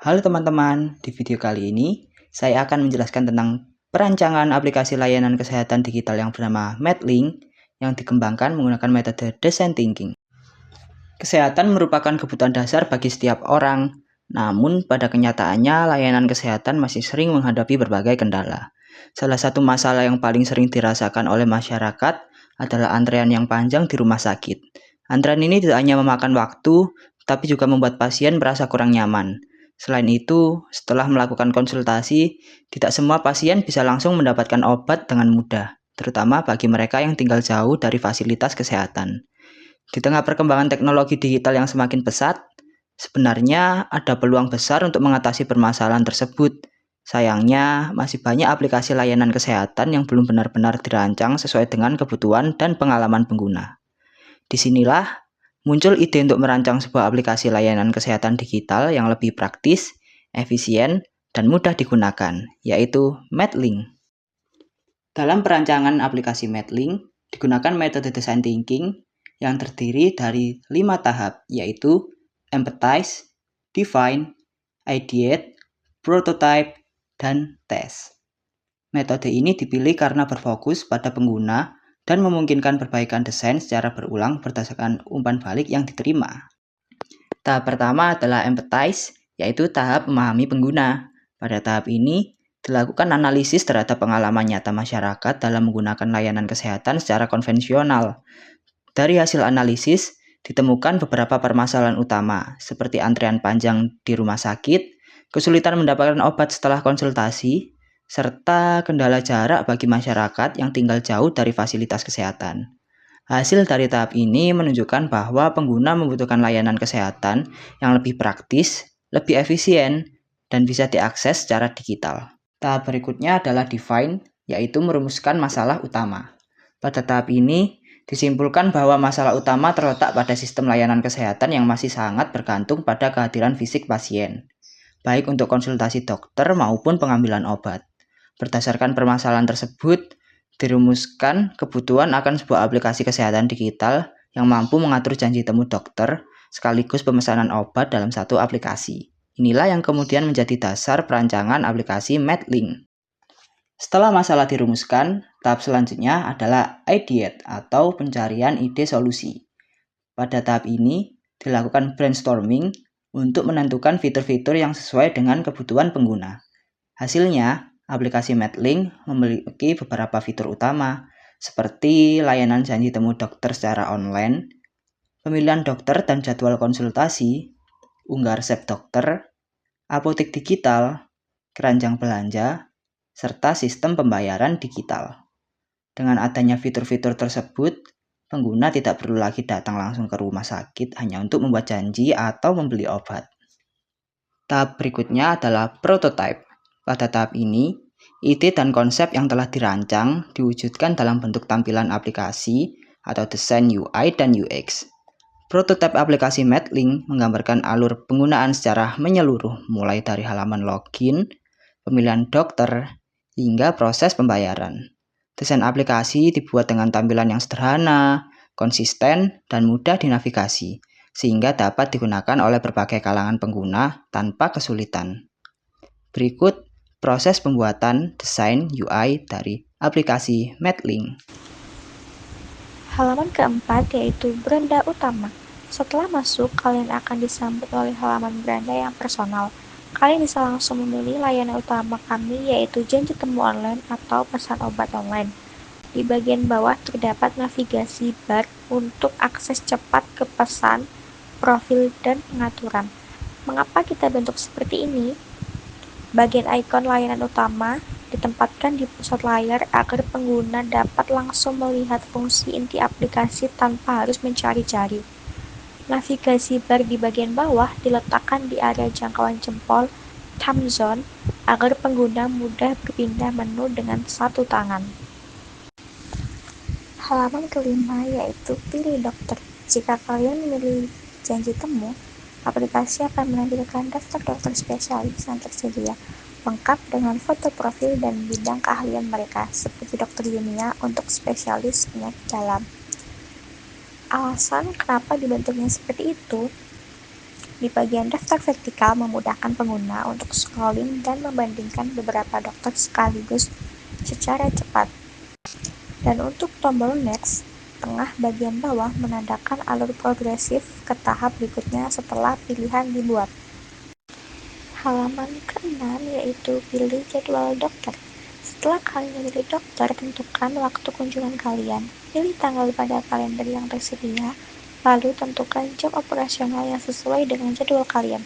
Halo teman-teman, di video kali ini saya akan menjelaskan tentang perancangan aplikasi layanan kesehatan digital yang bernama MedLink yang dikembangkan menggunakan metode Design Thinking. Kesehatan merupakan kebutuhan dasar bagi setiap orang, namun pada kenyataannya layanan kesehatan masih sering menghadapi berbagai kendala. Salah satu masalah yang paling sering dirasakan oleh masyarakat adalah antrean yang panjang di rumah sakit. Antrean ini tidak hanya memakan waktu, tapi juga membuat pasien merasa kurang nyaman. Selain itu, setelah melakukan konsultasi, tidak semua pasien bisa langsung mendapatkan obat dengan mudah, terutama bagi mereka yang tinggal jauh dari fasilitas kesehatan. Di tengah perkembangan teknologi digital yang semakin pesat, sebenarnya ada peluang besar untuk mengatasi permasalahan tersebut. Sayangnya, masih banyak aplikasi layanan kesehatan yang belum benar-benar dirancang sesuai dengan kebutuhan dan pengalaman pengguna. Disinilah muncul ide untuk merancang sebuah aplikasi layanan kesehatan digital yang lebih praktis, efisien, dan mudah digunakan, yaitu MedLink. Dalam perancangan aplikasi MedLink, digunakan metode design thinking yang terdiri dari 5 tahap, yaitu empathize, define, ideate, prototype, dan test. Metode ini dipilih karena berfokus pada pengguna dan memungkinkan perbaikan desain secara berulang berdasarkan umpan balik yang diterima. Tahap pertama adalah empathize, yaitu tahap memahami pengguna. Pada tahap ini, dilakukan analisis terhadap pengalaman nyata masyarakat dalam menggunakan layanan kesehatan secara konvensional. Dari hasil analisis, ditemukan beberapa permasalahan utama, seperti antrean panjang di rumah sakit, kesulitan mendapatkan obat setelah konsultasi, serta kendala jarak bagi masyarakat yang tinggal jauh dari fasilitas kesehatan. Hasil dari tahap ini menunjukkan bahwa pengguna membutuhkan layanan kesehatan yang lebih praktis, lebih efisien, dan bisa diakses secara digital. Tahap berikutnya adalah define, yaitu merumuskan masalah utama. Pada tahap ini, disimpulkan bahwa masalah utama terletak pada sistem layanan kesehatan yang masih sangat bergantung pada kehadiran fisik pasien, baik untuk konsultasi dokter maupun pengambilan obat. Berdasarkan permasalahan tersebut, dirumuskan kebutuhan akan sebuah aplikasi kesehatan digital yang mampu mengatur janji temu dokter sekaligus pemesanan obat dalam satu aplikasi. Inilah yang kemudian menjadi dasar perancangan aplikasi MedLink. Setelah masalah dirumuskan, tahap selanjutnya adalah ideate atau pencarian ide solusi. Pada tahap ini, dilakukan brainstorming untuk menentukan fitur-fitur yang sesuai dengan kebutuhan pengguna. Hasilnya, aplikasi MedLink memiliki beberapa fitur utama, seperti layanan janji temu dokter secara online, pemilihan dokter dan jadwal konsultasi, unggah resep dokter, apotek digital, keranjang belanja, serta sistem pembayaran digital. Dengan adanya fitur-fitur tersebut, pengguna tidak perlu lagi datang langsung ke rumah sakit hanya untuk membuat janji atau membeli obat. Tahap berikutnya adalah prototype. Pada tahap ini, ide dan konsep yang telah dirancang diwujudkan dalam bentuk tampilan aplikasi atau desain UI dan UX. Prototipe aplikasi MedLink menggambarkan alur penggunaan secara menyeluruh, mulai dari halaman login, pemilihan dokter, hingga proses pembayaran. Desain aplikasi dibuat dengan tampilan yang sederhana, konsisten, dan mudah dinavigasi, sehingga dapat digunakan oleh berbagai kalangan pengguna tanpa kesulitan. Berikut proses pembuatan desain UI dari aplikasi MedLink. Halaman keempat yaitu beranda utama. Setelah masuk, kalian akan disambut oleh halaman beranda yang personal. Kalian bisa langsung memilih layanan utama kami, yaitu janji temu online atau pesan obat online. Di bagian bawah terdapat navigasi bar untuk akses cepat ke pesan, profil, dan pengaturan. Mengapa kita bentuk seperti ini? Bagian ikon layanan utama ditempatkan di pusat layar agar pengguna dapat langsung melihat fungsi inti aplikasi tanpa harus mencari-cari. Navigasi bar di bagian bawah diletakkan di area jangkauan jempol thumb zone agar pengguna mudah berpindah menu dengan satu tangan. Halaman kelima yaitu pilih dokter. Jika kalian memilih janji temu, aplikasi akan menampilkan daftar dokter spesialis yang tersedia, lengkap dengan foto profil dan bidang keahlian mereka, seperti dokter kimia untuk spesialis penyakit dalam. Alasan kenapa dibentuknya seperti itu? Di bagian daftar vertikal memudahkan pengguna untuk scrolling dan membandingkan beberapa dokter sekaligus secara cepat. Dan untuk tombol Next, tengah bagian bawah menandakan alur progresif ke tahap berikutnya setelah pilihan dibuat. Halaman ke-6 yaitu pilih jadwal dokter. Setelah kalian memilih dokter, tentukan waktu kunjungan kalian. Pilih tanggal pada kalender yang tersedia, lalu tentukan jam operasional yang sesuai dengan jadwal kalian,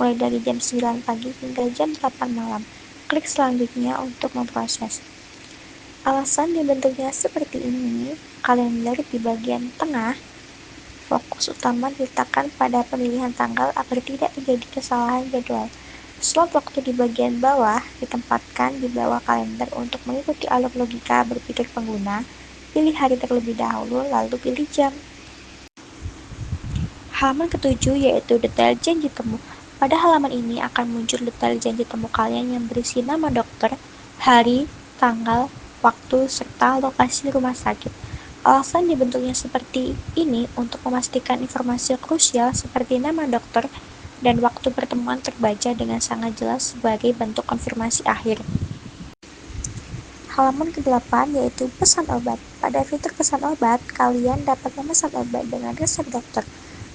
mulai dari jam 9 pagi hingga jam 8 malam. Klik selanjutnya untuk memproses. Alasan dibentuknya seperti ini, kalender di bagian tengah, fokus utama diletakkan pada pemilihan tanggal agar tidak terjadi kesalahan jadwal. Slot waktu di bagian bawah ditempatkan di bawah kalender untuk mengikuti alur logika berpikir pengguna. Pilih hari terlebih dahulu, lalu pilih jam. Halaman ke-7 yaitu detail janji temu. Pada halaman ini akan muncul detail janji temu kalian yang berisi nama dokter, hari, tanggal, waktu, serta lokasi rumah sakit. Alasan dibentuknya seperti ini untuk memastikan informasi krusial seperti nama dokter dan waktu pertemuan terbaca dengan sangat jelas sebagai bentuk konfirmasi akhir. Halaman ke-8 yaitu pesan obat. Pada fitur pesan obat, kalian dapat memesan obat dengan resep dokter.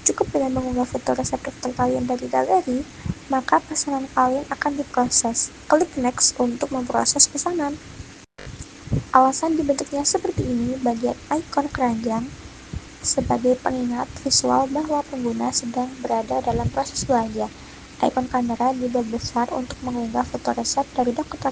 Cukup dengan mengunggah foto resep dokter kalian dari galeri, maka pesanan kalian akan diproses. Klik Next untuk memproses pesanan. Alasan dibentuknya seperti ini, bagian ikon keranjang sebagai pengingat visual bahwa pengguna sedang berada dalam proses belanja. Ikon kamera dibuat besar untuk mengunggah foto resep dari dokter.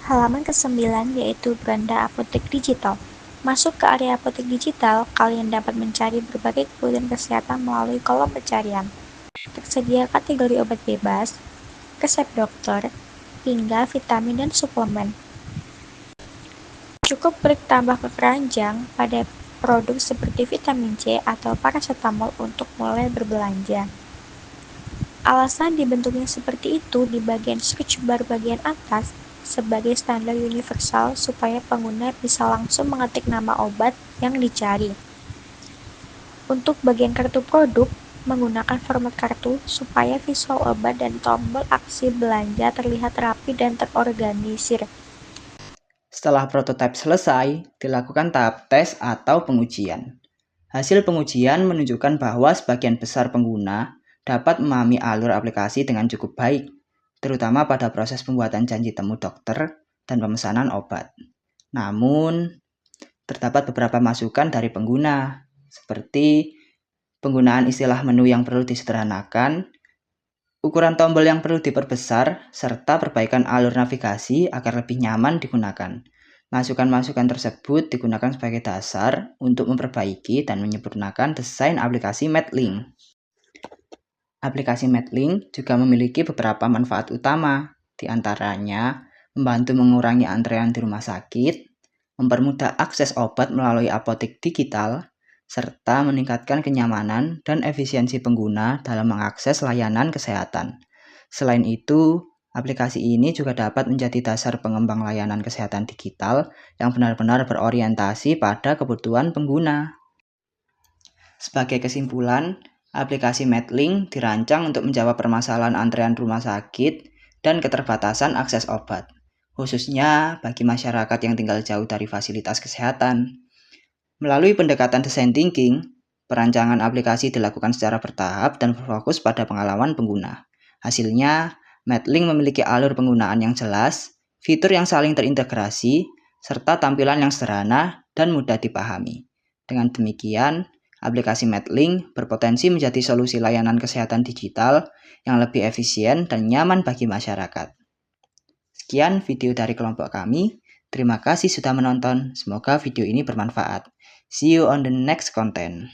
Halaman ke-9 yaitu beranda apotek digital. Masuk ke area apotek digital, kalian dapat mencari berbagai kebutuhan kesehatan melalui kolom pencarian. Tersedia kategori obat bebas, resep dokter, hingga vitamin dan suplemen. Cukup klik tambah ke keranjang pada produk seperti vitamin C atau paracetamol untuk mulai berbelanja. Alasan dibentuknya seperti itu di bagian search bar bagian atas sebagai standar universal supaya pengguna bisa langsung mengetik nama obat yang dicari. Untuk bagian kartu produk, menggunakan format kartu supaya visual obat dan tombol aksi belanja terlihat rapi dan terorganisir. Setelah prototipe selesai, dilakukan tahap tes atau pengujian. Hasil pengujian menunjukkan bahwa sebagian besar pengguna dapat memahami alur aplikasi dengan cukup baik, terutama pada proses pembuatan janji temu dokter dan pemesanan obat. Namun, terdapat beberapa masukan dari pengguna, seperti penggunaan istilah menu yang perlu disederhanakan, ukuran tombol yang perlu diperbesar, serta perbaikan alur navigasi agar lebih nyaman digunakan. Masukan-masukan tersebut digunakan sebagai dasar untuk memperbaiki dan menyempurnakan desain aplikasi Medlink. Aplikasi Medlink juga memiliki beberapa manfaat utama, di antaranya membantu mengurangi antrean di rumah sakit, mempermudah akses obat melalui apotek digital, serta meningkatkan kenyamanan dan efisiensi pengguna dalam mengakses layanan kesehatan. Selain itu, aplikasi ini juga dapat menjadi dasar pengembang layanan kesehatan digital yang benar-benar berorientasi pada kebutuhan pengguna. Sebagai kesimpulan, aplikasi Medlink dirancang untuk menjawab permasalahan antrean rumah sakit dan keterbatasan akses obat, khususnya bagi masyarakat yang tinggal jauh dari fasilitas kesehatan. Melalui pendekatan design thinking, perancangan aplikasi dilakukan secara bertahap dan berfokus pada pengalaman pengguna. Hasilnya, Medlink memiliki alur penggunaan yang jelas, fitur yang saling terintegrasi, serta tampilan yang sederhana dan mudah dipahami. Dengan demikian, aplikasi Medlink berpotensi menjadi solusi layanan kesehatan digital yang lebih efisien dan nyaman bagi masyarakat. Sekian video dari kelompok kami. Terima kasih sudah menonton. Semoga video ini bermanfaat. See you on the next content.